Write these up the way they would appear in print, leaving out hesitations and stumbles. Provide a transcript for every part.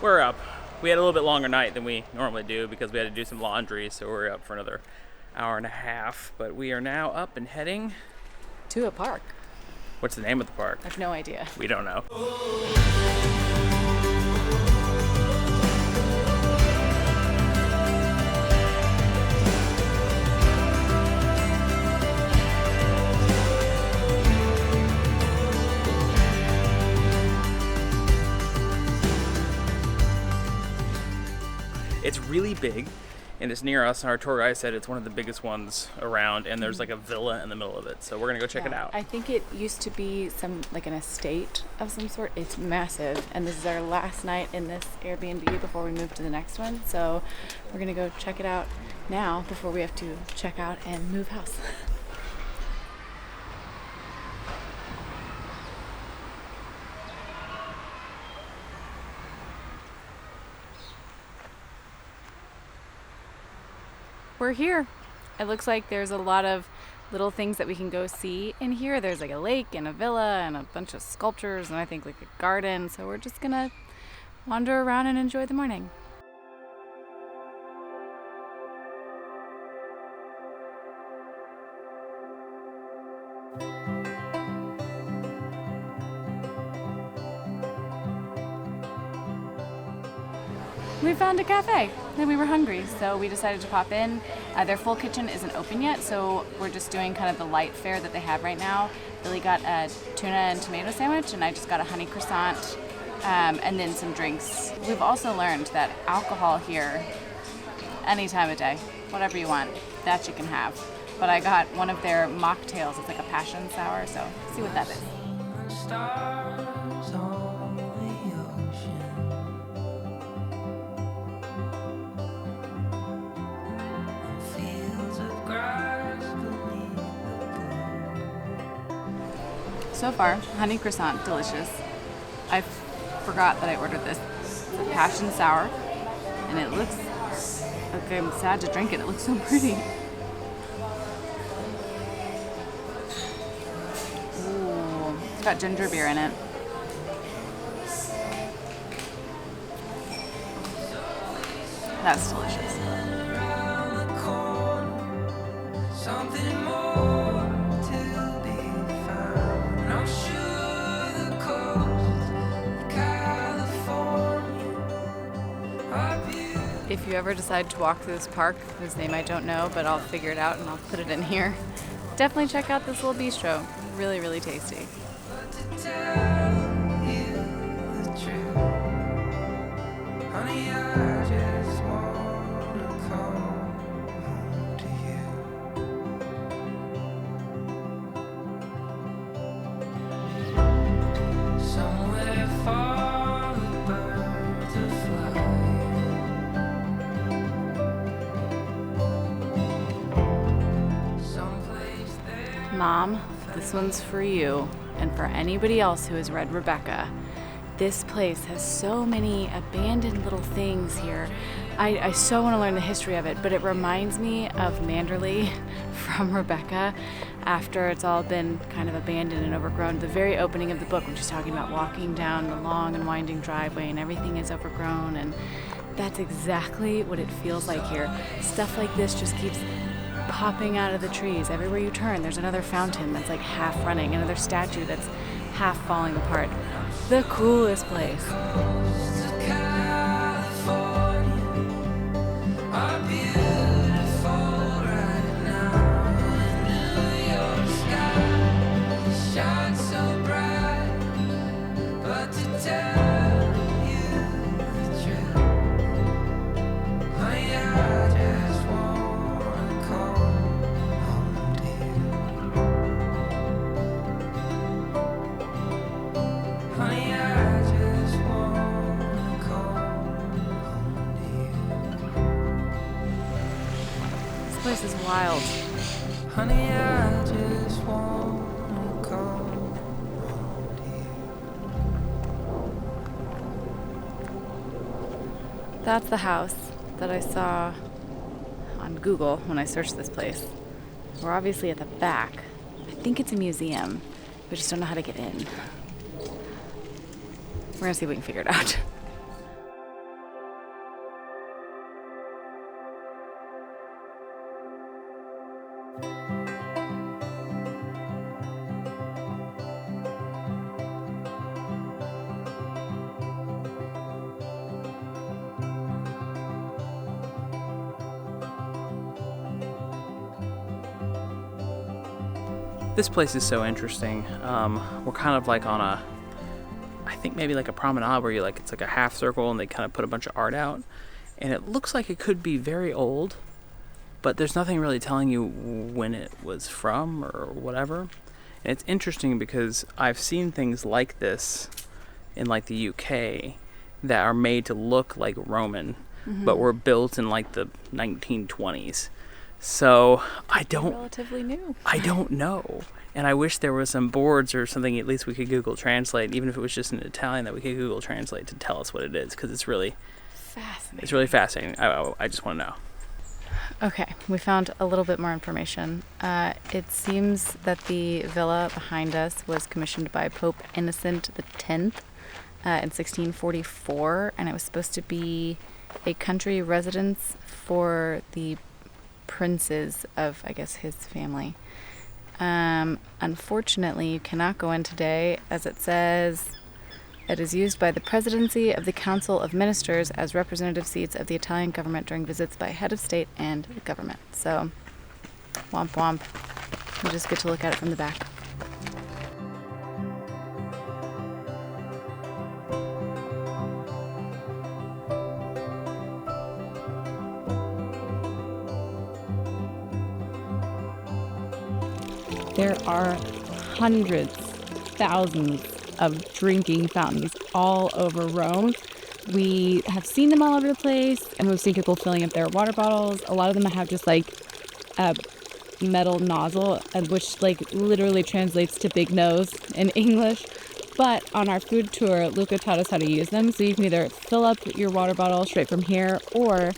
We're up. We had a little bit longer night than we normally do because we had to do some laundry, so we're up for another hour and a half. But we are now up and heading to a park. What's the name of the park? I have no idea. We don't know. It's really big, and it's near us. Our tour guide said it's one of the biggest ones around, and there's like a villa in the middle of it. So we're gonna go check it out. I think it used to be like an estate of some sort. It's massive, and this is our last night in this Airbnb before we move to the next one. So we're gonna go check it out now before we have to check out and move house. We're here. It looks like there's a lot of little things that we can go see in here. There's like a lake and a villa and a bunch of sculptures and I think like a garden. So we're just gonna wander around and enjoy the morning. We found a cafe and we were hungry, so we decided to pop in. Their full kitchen isn't open yet, so we're just doing kind of the light fare that they have right now. Billy got a tuna and tomato sandwich, and I just got a honey croissant, and then some drinks. We've also learned that alcohol here, any time of day, whatever you want, that you can have. But I got one of their mocktails. It's like a passion sour, so see what that is. So far, honey croissant, delicious. I forgot that I ordered this. It's a passion sour, and it looks like I'm sad to drink it. It looks so pretty. Ooh, it's got ginger beer in it. That's delicious. If you ever decide to walk through this park, whose name I don't know, but I'll figure it out and I'll put it in here, definitely check out this little bistro. Really, really tasty. Mom, this one's for you and for anybody else who has read Rebecca. This place has so many abandoned little things here. I so want to learn the history of it, but it reminds me of Manderley from Rebecca after it's all been kind of abandoned and overgrown. The very opening of the book when she's talking about walking down the long and winding driveway and everything is overgrown, and that's exactly what it feels like here. Stuff like this just keeps popping out of the trees. Everywhere you turn, there's another fountain that's like half running, another statue that's half falling apart. The coolest place. This is wild. Honey, I just wanna come home. That's the house that I saw on Google when I searched this place. We're obviously at the back. I think it's a museum. We just don't know how to get in. We're gonna see if we can figure it out. This place is so interesting. We're kind of like on I think maybe like a promenade where it's like a half circle and they kind of put a bunch of art out. And it looks like it could be very old, but there's nothing really telling you when it was from or whatever. And it's interesting because I've seen things like this in like the UK that are made to look like Roman, but were built in like the 1920s. So Relatively new. I don't know. And I wish there was some boards or something at least we could Google Translate, even if it was just in Italian, that we could Google Translate to tell us what it is, because it's really fascinating. It's really fascinating. I just want to know. Okay, we found a little bit more information. It seems that the villa behind us was commissioned by Pope Innocent X in 1644, and it was supposed to be a country residence for the princes of, I guess, his family. Unfortunately, you cannot go in today, as it says it is used by the presidency of the Council of Ministers as representative seats of the Italian government during visits by head of state and the government. So, womp womp. You just get to look at it from the back. There are hundreds, thousands of drinking fountains all over Rome. We have seen them all over the place, and we've seen people filling up their water bottles. A lot of them have just like a metal nozzle, which like literally translates to big nose in English. But on our food tour, Luca taught us how to use them. So you can either fill up your water bottle straight from here, or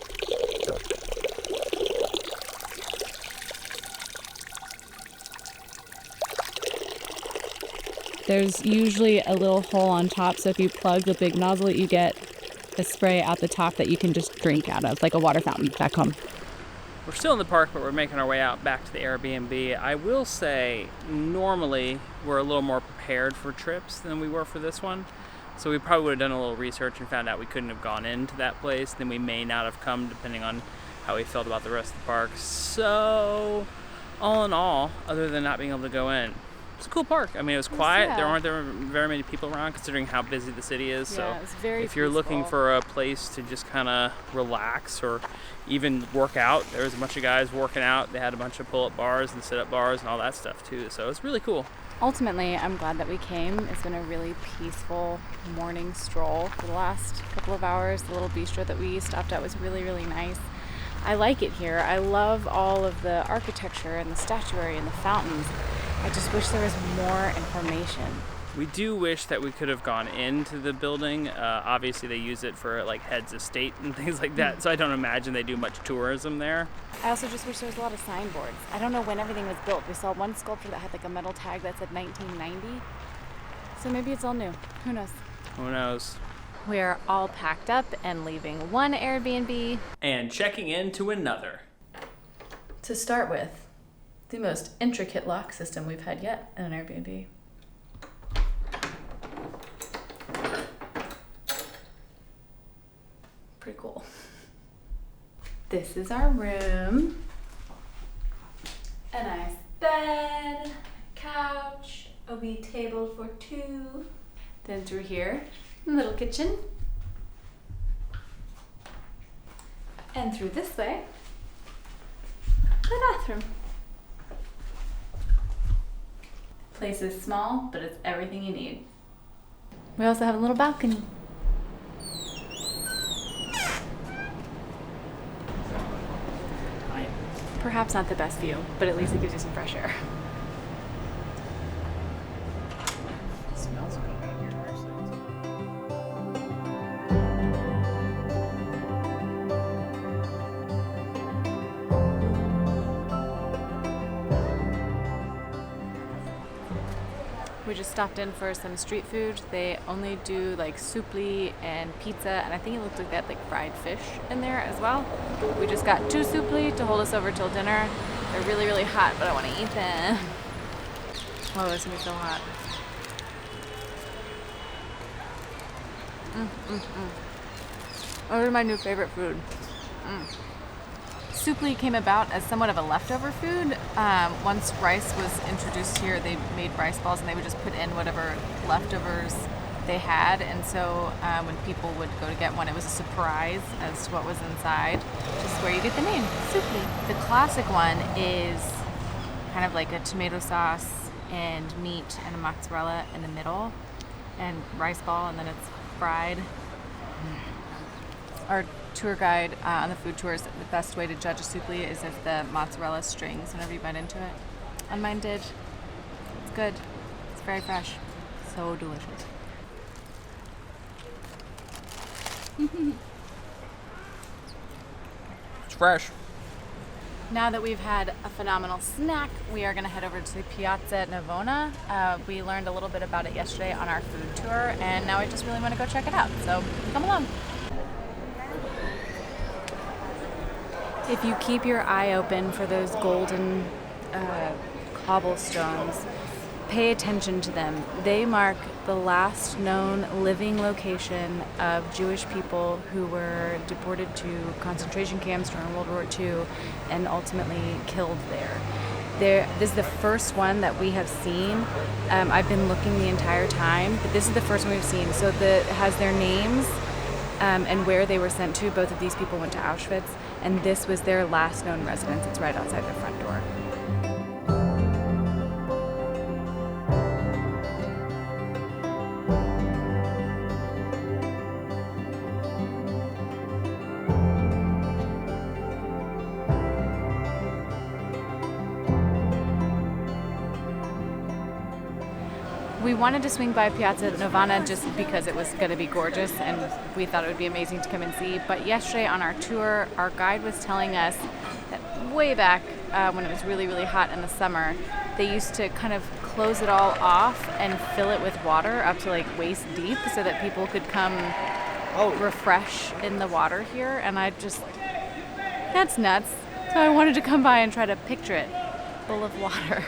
there's usually a little hole on top, so if you plug the big nozzle, you get a spray out the top that you can just drink out of, like a water fountain back home. We're still in the park, but we're making our way out back to the Airbnb. I will say, normally, we're a little more prepared for trips than we were for this one. So we probably would have done a little research and found out we couldn't have gone into that place. Then we may not have come, depending on how we felt about the rest of the park. So, all in all, other than not being able to go in, it's a cool park. I mean, it was quiet. Yeah. There aren't very many people around, considering how busy the city is. Yeah, So it was very if you're looking peaceful. for a place to just kind of relax or even work out, there was a bunch of guys working out. They had a bunch of pull-up bars and sit-up bars and all that stuff too. So it's really cool. Ultimately, I'm glad that we came. It's been a really peaceful morning stroll for the last couple of hours. The little bistro that we stopped at was really, really nice. I like it here. I love all of the architecture and the statuary and the fountains. I just wish there was more information. We do wish that we could have gone into the building. Obviously, they use it for like heads of state and things like that, so I don't imagine they do much tourism there. I also just wish there was a lot of signboards. I don't know when everything was built. We saw one sculpture that had like a metal tag that said 1990. So maybe it's all new. Who knows? Who knows? We are all packed up and leaving one Airbnb And checking into another. to start with. The most intricate lock system we've had yet in an Airbnb. Pretty cool. This is our room. A nice bed, couch, a wee table for two. Then through here, a little kitchen. And through this way, the bathroom. Place is small, but it's everything you need. We also have a little balcony. Perhaps not the best view, but at least it gives you some fresh air. It smells good out here, actually. We just stopped in for some street food. They only do like supli and pizza, and I think it looked like they had like fried fish in there as well. We just got 2 supli to hold us over till dinner. They're really, really hot, but I want to eat them. Oh, it's gonna be so hot. Those are my new favorite food. Supli came about as somewhat of a leftover food. Once rice was introduced here, they made rice balls and they would just put in whatever leftovers they had. And so when people would go to get one, it was a surprise as to what was inside, which is where you get the name, Supli. The classic one is kind of like a tomato sauce and meat and a mozzarella in the middle and rice ball, and then it's fried. Our tour guide on the food tours, the best way to judge a supli is if the mozzarella strings whenever you bite into it. And mine did. It's good. It's very fresh. So delicious. It's fresh. Now that we've had a phenomenal snack, we are going to head over to Piazza Navona. We learned a little bit about it yesterday on our food tour, and now I just really want to go check it out. So come along. If you keep your eye open for those golden cobblestones, pay attention to them. They mark the last known living location of Jewish people who were deported to concentration camps during World War II and ultimately killed there. This is the first one that we have seen. I've been looking the entire time, but this is the first one we've seen. So it has their names and where they were sent to. Both of these people went to Auschwitz, and this was their last known residence. It's right outside their front door. We wanted to swing by Piazza Navona just because it was going to be gorgeous and we thought it would be amazing to come and see. But yesterday on our tour, our guide was telling us that way back when it was really, really hot in the summer, they used to kind of close it all off and fill it with water up to like waist deep so that people could come refresh in the water here. And that's nuts. So I wanted to come by and try to picture it full of water.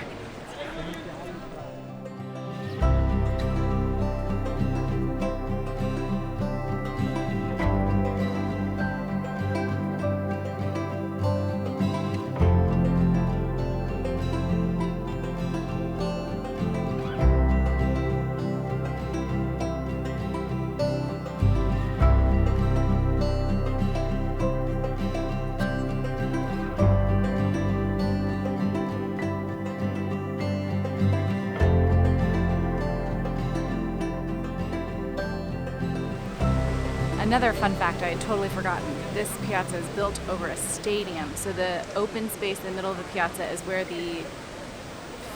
Another fun fact I had totally forgotten. This piazza is built over a stadium. So the open space in the middle of the piazza is where the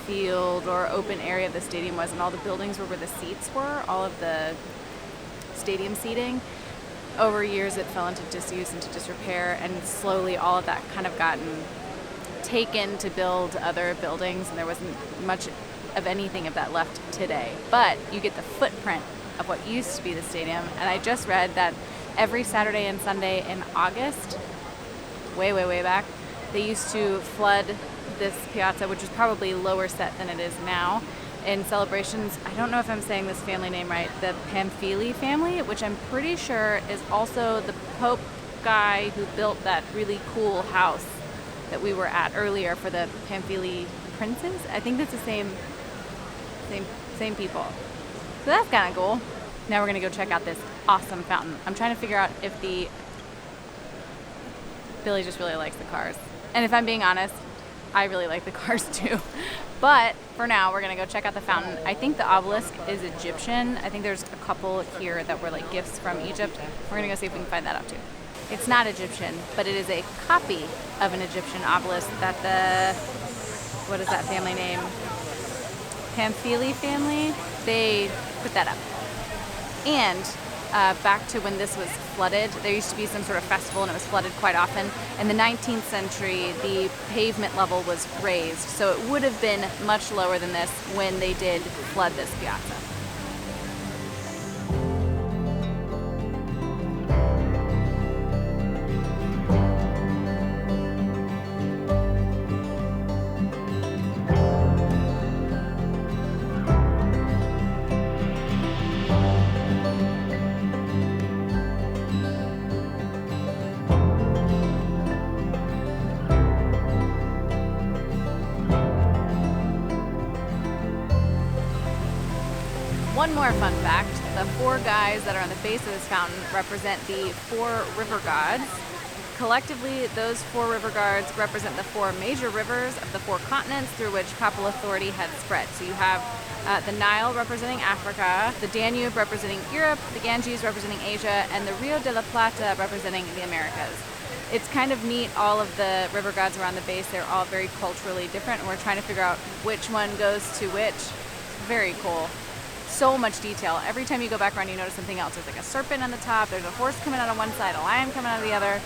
field or open area of the stadium was, and all the buildings were where the seats were, all of the stadium seating. Over years it fell into disuse, into disrepair, and slowly all of that kind of gotten taken to build other buildings, and there wasn't much of anything of that left today. But you get the footprint of what used to be the stadium, and I just read that every Saturday and Sunday in August, way back, they used to flood this piazza, which is probably lower set than it is now, in celebrations. I don't know if I'm saying this family name right, the Pamphili family, which I'm pretty sure is also the Pope guy who built that really cool house that we were at earlier for the Pamphili princes. I think that's the same people. So that's kind of cool. Now we're going to go check out this awesome fountain. I'm trying to figure out if Billy just really likes the cars. And if I'm being honest, I really like the cars too. But for now, we're going to go check out the fountain. I think the obelisk is Egyptian. I think there's a couple here that were like gifts from Egypt. We're going to go see if we can find that out too. It's not Egyptian, but it is a copy of an Egyptian obelisk that what is that family name? Pamphili family, they put that up. And back to when this was flooded, there used to be some sort of festival and it was flooded quite often. In the 19th century, the pavement level was raised, so it would have been much lower than this when they did flood this piazza. One more fun fact, the 4 guys that are on the base of this fountain represent the 4 river gods. Collectively, those 4 river gods represent the 4 major rivers of the 4 continents through which papal authority had spread. So you have the Nile representing Africa, the Danube representing Europe, the Ganges representing Asia, and the Rio de la Plata representing the Americas. It's kind of neat, all of the river gods around the base, they're all very culturally different, and we're trying to figure out which one goes to which. Very cool. So much detail. Every time you go back around, you notice something else. There's like a serpent on the top, there's a horse coming out on one side, a lion coming out of the other.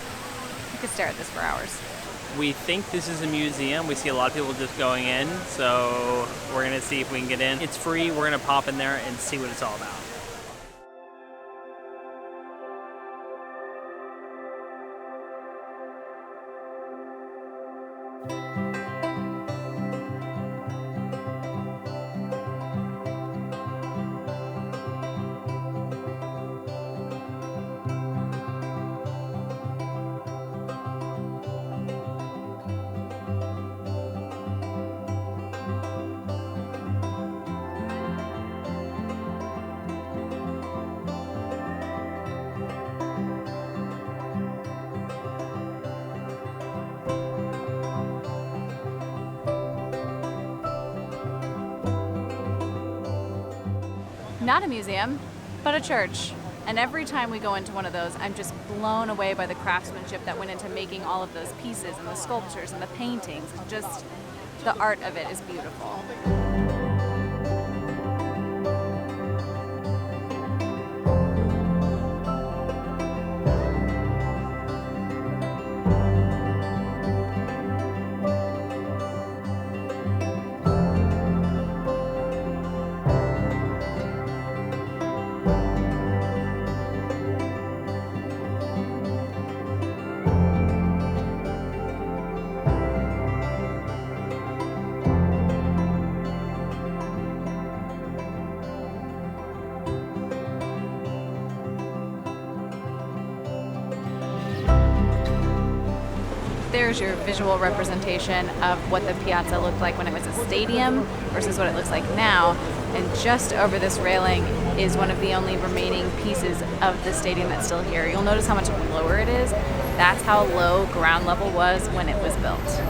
You could stare at this for hours. We think this is a museum. We see a lot of people just going in, so we're gonna see if we can get in. It's free. We're gonna pop in there and see what it's all about. Not a museum, but a church. And every time we go into one of those, I'm just blown away by the craftsmanship that went into making all of those pieces and the sculptures and the paintings. Just the art of it is beautiful. There's your visual representation of what the piazza looked like when it was a stadium versus what it looks like now. And just over this railing is one of the only remaining pieces of the stadium that's still here. You'll notice how much lower it is. That's how low ground level was when it was built.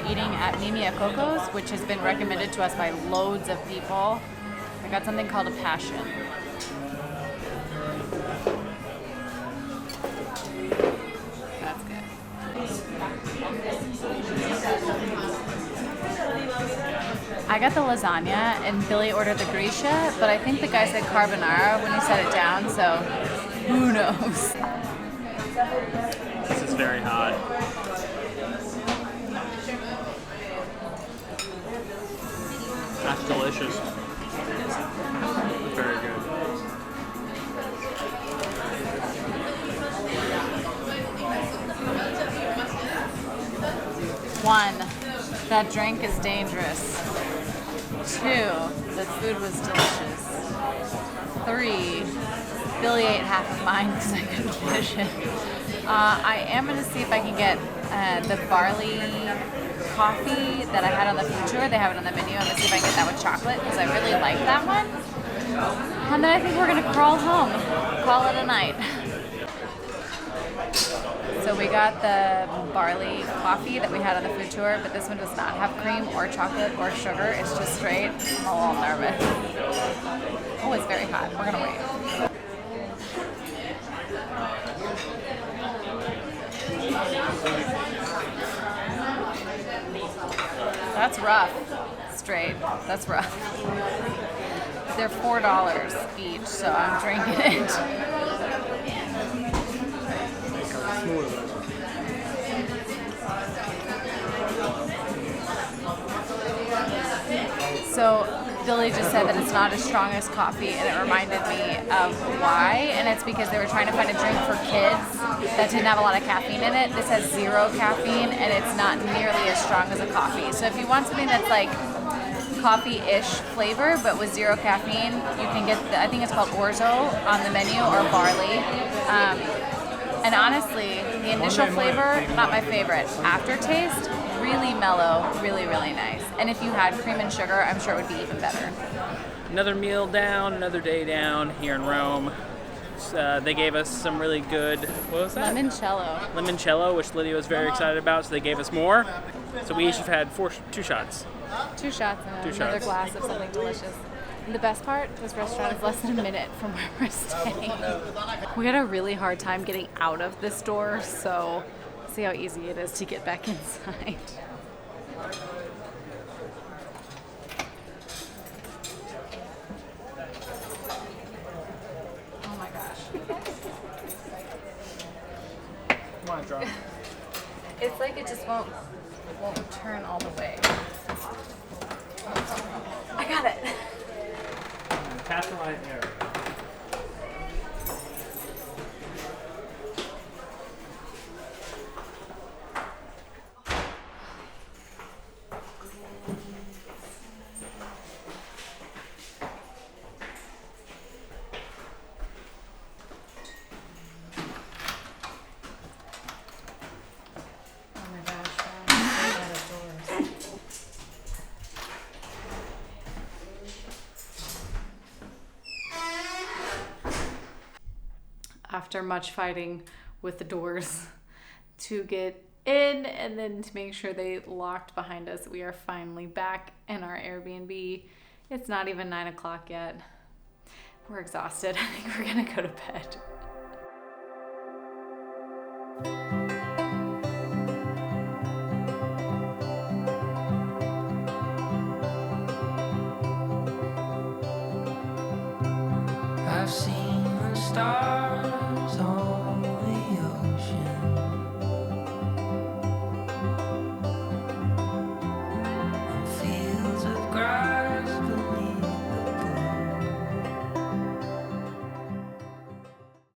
Eating at Mimia Coco's, which has been recommended to us by loads of people. I got something called a passion. That's good. I got the lasagna and Billy ordered the grisha, but I think the guy said carbonara when he set it down, so who knows? This is very hot. That's delicious. Very good. One, that drink is dangerous. 2, the food was delicious. 3, Billy ate half of mine because I couldn't finish it. I am going to see if I can get the barley coffee that I had on the food tour. They have it on the menu. I'm going to see if I can get that with chocolate because I really like that one. And then I think we're going to crawl home. Call it a night. So we got the barley coffee that we had on the food tour, but this one does not have cream or chocolate or sugar. It's just straight. I'm a little nervous. Oh, it's very hot. We're going to wait. That's rough. Straight. That's rough. They're $4 each, so I'm drinking it. So Billy just said that it's not as strong as coffee, and it reminded me of why, and it's because they were trying to find a drink for kids that didn't have a lot of caffeine in it. This has 0 caffeine, and it's not nearly as strong as a coffee. So if you want something that's like coffee-ish flavor, but with 0 caffeine, you can get, I think it's called orzo on the menu, or barley. And honestly, the initial flavor, not my favorite. Aftertaste, really mellow, really, really nice. And if you had cream and sugar, I'm sure it would be even better. Another meal down, another day down here in Rome. They gave us some really good, what was that? Limoncello. Limoncello, which Lydia was very excited about, so they gave us more. So we each have had 2 shots. 2 shots and another glass of something delicious. And the best part, this restaurant is less than a minute from where we're staying. We had a really hard time getting out of this door, so see how easy it is to get back inside. Oh my gosh. Come on, drop. It's like it just won't turn all the way. I got it. Pass the line there. After much fighting with the doors to get in and then to make sure they locked behind us, we are finally back in our Airbnb. It's not even 9 o'clock yet. We're exhausted. I think we're gonna go to bed. I've seen the stars